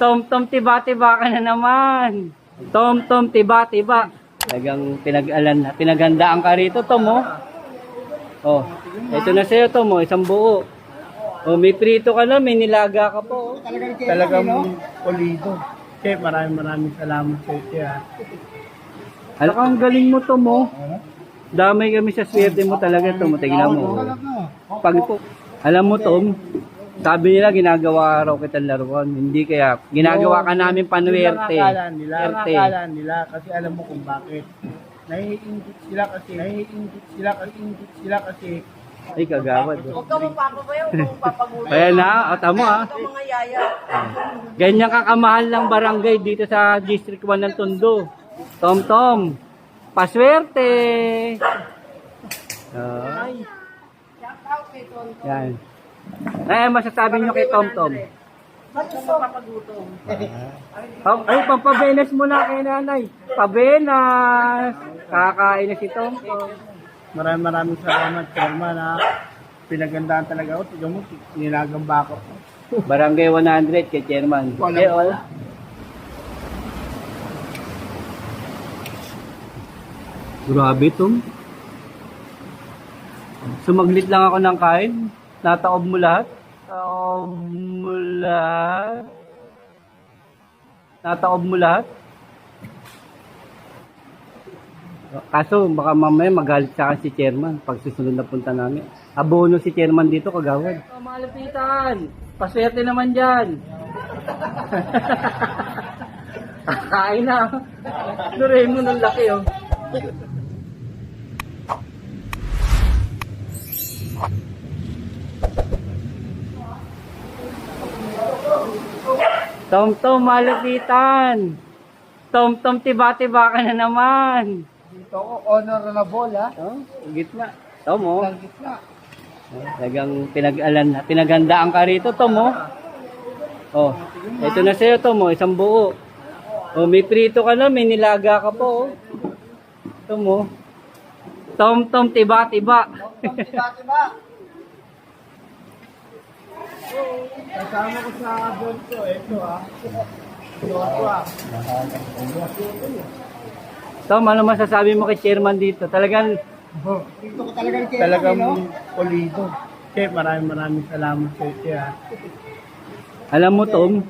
Tom, tiba-tiba ka na naman. Tom, tiba-tiba. Talagang pinaghandaan ka rito, Tom, oh. Oh, ito na sa'yo, Tom, oh, isang buo. Oh, may prito ka na, may nilaga ka po. Oh. Talagang pulido. Chef, maraming salamat sa iyo. Alam ka, ang galing mo, Tom, oh. Damay kami sa swerte mo talaga, Tom. Tignan mo. Pag po, alam mo, Tom, sabi nila ginagawa raw kitang laruan. Hindi kaya, ginagawa ka namin panuwerte. Akala nila kasi alam mo kung bakit. Naiingit sila kasi. Ay, kagawad. Huwag ka mapapabayaw, huwag ka mapapagulo. Kaya na, at mo, ah. Huwag ka mga yaya. Ganyan kakamahal ng barangay dito sa District 1 ng Tondo. Tom, paswerte! Ay. Shout out kay Tonto. Yan. Ay, masasabi nyo kay Tom. Huwag ka mapapagutom. Ay, pampabenas mo na kay nanay. Pabenas! Kakain na si Tom. Maraming salamat, Chairman, ha. Pinagandaan talaga ako. Tignan mo, nilagang bako. Barangay 100 kay Chairman. Eh, all. Grabe, Tom. Sumaglit lang ako ng kain. Nataob mo lahat. Nataob mo lahat. Kaso baka mamaya magalit sa akin si Chairman pag susunod na punta namin. Abono si Chairman dito, kagawad. Oh, malapitan. Paswerte naman dyan. Kakain na. Duray mo ng laki, oh. Tom, malapitan. Tom, tiba-tiba ka na naman. Dito ako, honorable, ha. Oh, gitna. Tom, oh. Ang gitna. Talagang pinaghandaan ka rito, Tom, oh. Oh, ito na sa'yo, Tom, oh, isang buo. Oh, may prito ka na, may nilaga ka po, oh. Tom, oh. Tom, tiba-tiba. Diba? Kasama ko sa vlog ko, ito, ha. Tom, ano masasabi mo kay Chairman dito? Talagang Talagang pulido. Chef, maraming salamat sa iyo, ha. alam mo, Tom,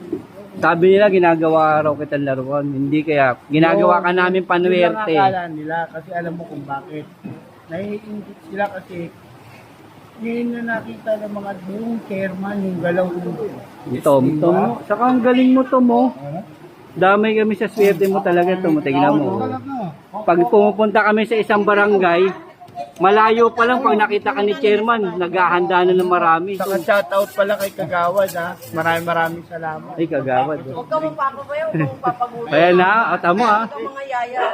sabi nila ginagawa raw kitang laruan. Hindi kaya, ginagawa ka namin panuwerte. Akala nila kasi alam mo kung bakit. Naiingit sila kasi ngayon na nakita ng mga buong chairman yung galaw ng Tom, saka ang galing mo, Tom, oh. Damay kami sa swerte mo talaga, Tom. Tignan mo. Pag pumupunta kami sa isang barangay, malayo pa lang pag nakita ka ni Chairman, naghahanda na ng marami. Saka shoutout pala kay Kagawad, ha. Maraming salamat. Ay, kagawad. Huwag ka mapapabayaw, huwag ka mapapagulo. Kaya na, at mo, ah. Huwag ka mga yaya.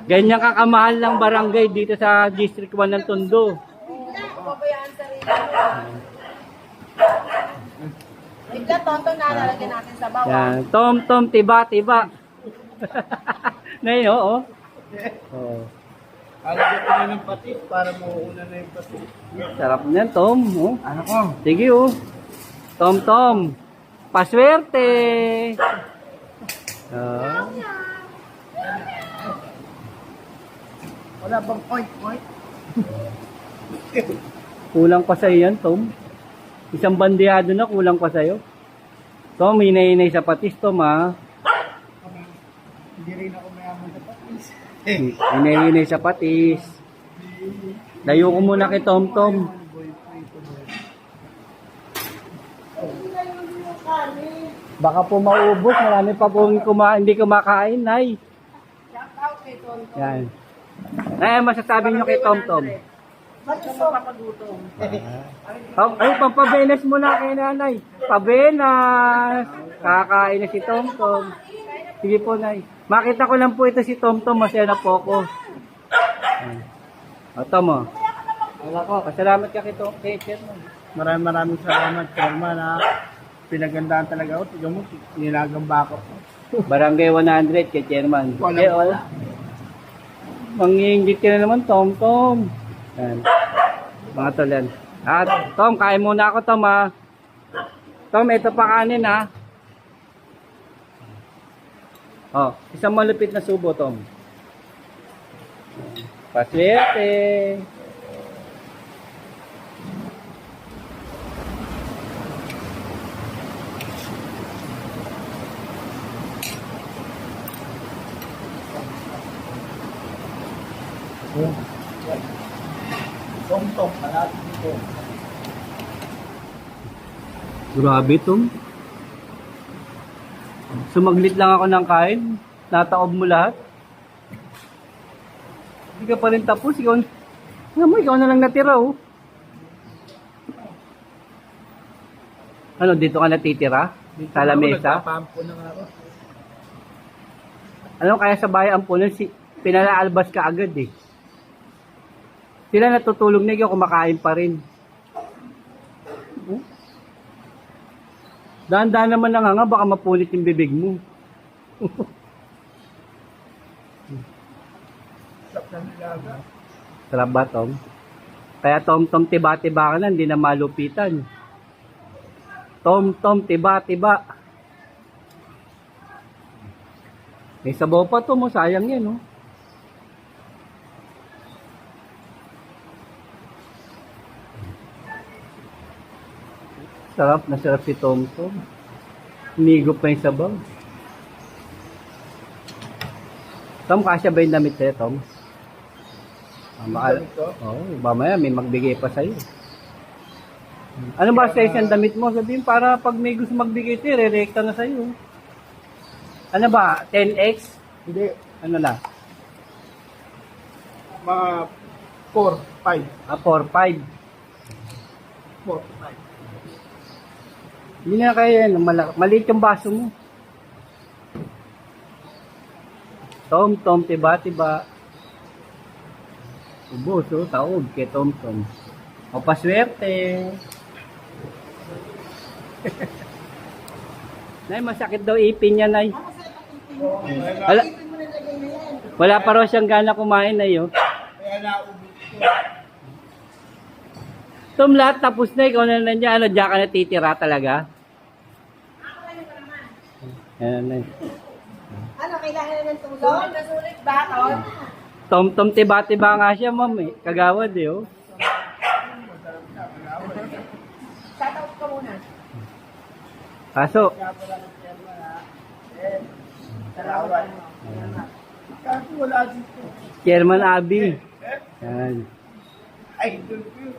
Ganyan kakamahal ng barangay dito sa District 1 ng Tondo. Pabayaan sa rin. Bigla, Tonto na, lalagyan natin sa bawang. Yan. Tom, tiba-tiba. Ngayon, oo. Oh. Alagyan ko na ng patis para mauuna na yung patis. Sarap niyan, Tom. Oh. Ano ko? Sige, oh. Tom, paswerte. Oh. Wala bang point? Kulang pa sa'yo yan, Tom. Isang bandihado na, kulang pa sa'yo. Tom, hinay-hinay sa patis, Tom, ha. Hindi rin ako mayaman sa patis. Hinay-hinay sa patis. Layo ko muna kay Tom. Baka po maubos, marami pa po hindi kumakain, Nay. Shout out kay Tonto. Yan. Nay, masasabi nyo kay Tom. Huwag ka mapapagutom. Ay, pampabenas mo na kay nanay. Pabenas! Kakain na si Tom. Sige po, Nay. Makita ko lang po ito si Tom, masaya na po ako. O, Tom, o. Wala ko, kasalamat ka kay Chairman. Maraming salamat, Chairman, ha. Pinagandaan talaga ako. Tignan mo, nilagang bako. Barangay 100 kay Chairman. Wala. Eh, all. Manginggit ka na naman, Tom. Yan. Mga tolan. Tom, kain muna ako, Tom, ha. Tom, ito pa kanin, ha. Oh, isang malupit na subo, Tom. Paswerte. Tong-tong, malapit dito. Grabe, Tom. Sumaglit lang ako ng kain. Nataob mo lahat. Hindi ka pa rin tapos. Ikaw na lang natira, oh. Ano, dito ka natitira? Sa lamesa? Nagpapampo na nga ako. Ano, kaya sa bahay ang puno, pinalaalbas ka agad, eh. Sila natutulog na, ikaw kumakain pa rin. Oh? Daan-daan naman lang nga, baka mapunit yung bibig mo. Sarap na nilaga. Sarap ba, Tom? Kaya Tom, tiba-tiba ka na, hindi na malupitan. Tom, tiba-tiba. May sabaw pa, Tom, sayang yan, no? Sarap na sarap si Tom. Umigop pa yung sabaw. Tom, kasya ba yung damit sa'yo, Tom? Oo, mamaya may magbigay pa sa'yo. Ano ba size ang damit mo? Sabihin, para pag may gusto magbigay sa'yo, re-recta na sa'yo. Ano ba? 10X? Hindi, Ano na? mga 4, 5. 4-5. 4, 5. Hindi na kaya yan. Maliit yung baso mo. Tom, tiba-tiba. Ubos, oh, taog kay Tom. O, paswerte. Nay, masakit daw ipin niya, Nay. Wala pa raw siyang gana kumain, Nay, oh. Kaya naubos ko. Tom, lahat tapos na. Ikaw na nandiyan. Ano, diyan ka natitira talaga? Ayan, Nay. Ano, kailangan na ng tulong? Nasulit ba, Ton? Tom, tiba-tiba nga siya, ma'am, eh. Kagawad, eh, oh. Shoutout ka muna. Kaso, Salawan. Kasi wala dito. Chairman Abby. Yan. Ay, doon ko.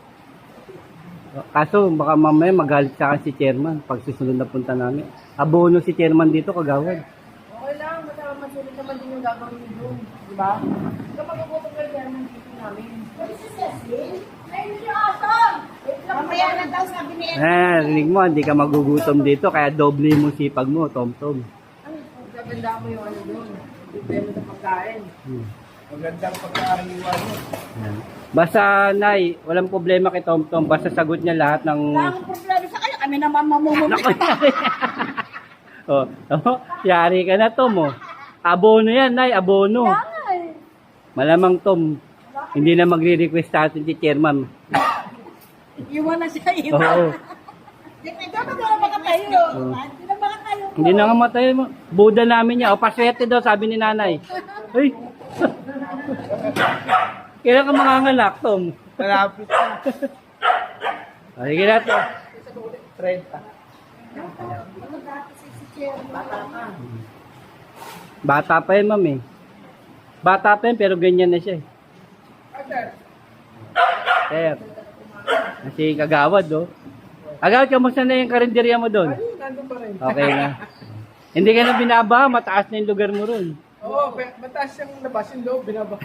Kaso, baka mamaya magalit sa akin si Chairman pag susunod na punta namin. Abono si Chairman dito, kagawad. Okay lang, masama masulit naman din yung gagawin niyo doon. Di ba? Kapag magutom kayo dyan ng dito namin. What is this, Cecil? Ay, hindi awesome! Mamaya na daw sabi ni Rinig mo, hindi ka magugutom dito, kaya doble mo sipag mo, Tom. Ay, gaganda mo yung ano doon. Bibelo na pagkain. Magandang pagkahiwa niyo. Yan. Basta, Nay, walang problema kay Tom. Basta sagot niya lahat ng... Wala akong problema sa kayo. Kami naman mamumumit. oh, yari ka na, Tom. Oh. Abono yan, Nay, abono. Malamang, Tom, hindi na magre-request sa atin si Chairman. Iwan na siya, iwan. Oo. Hindi na makatayo. Hindi na makatayo. Hindi na nga matay mo. Buda namin niya. O, paswerte daw, sabi ni nanay. Uy! Kailan ka mangangalak, Tom? Malapit na. O, sige na, Tom. 30. Bata pa yun, ma'am, eh. Bata pa yun, pero ganyan na siya, eh. Sir. Kasi kagawad, oh. Agawad, kamusta na yung karinderya mo doon? Nandun pa rin. Okay na. Hindi ka na binaba, mataas na yung lugar mo ron. Oo, mataas yung labas, yung loob, binaba.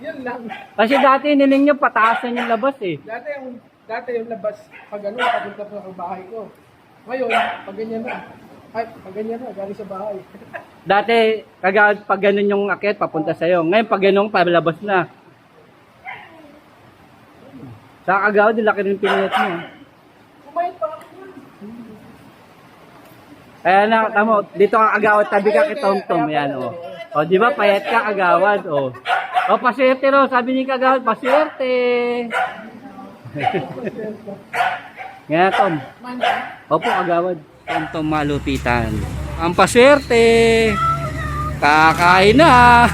Yun lang. Kasi dati niling nyo, pataas na yung labas, eh. Dati yung labas, pag ano, papunta pa sa bahay ko. Ngayon, pag ganyan na. Ay, pag ganyan na, galing sa bahay. Dati, kagawad, pag ganun yung akit, papunta sa'yo. Ngayon, pag ganun, palabas na. Sa kagawad, laki rin pinayat mo. Kumain pa ako. Kaya na, tamo, dito ka kagawad, tabi ka kay Tom. Yan, o. O, di ba, payat ka kagawad, o. O, paswerte ro, sabi ni kagawad, paswerte. Ngayon, Tom. Opo, kagawad. Tom, malupitan. Ang paswerte. Kakain na.